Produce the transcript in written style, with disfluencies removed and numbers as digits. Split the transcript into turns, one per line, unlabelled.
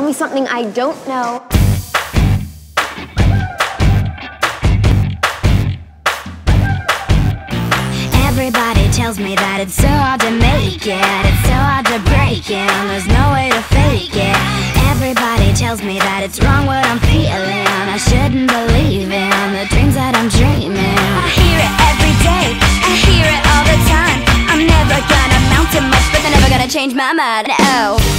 tell me something I don't know.
Everybody tells me that it's so hard to make it, it's so hard to break it, and there's no way to fake it. Everybody tells me that it's wrong what I'm feeling, I shouldn't believe in the dreams that I'm dreaming. I hear it every day, I hear it all the time. I'm never gonna amount to much, but they're never gonna change my mind. Oh.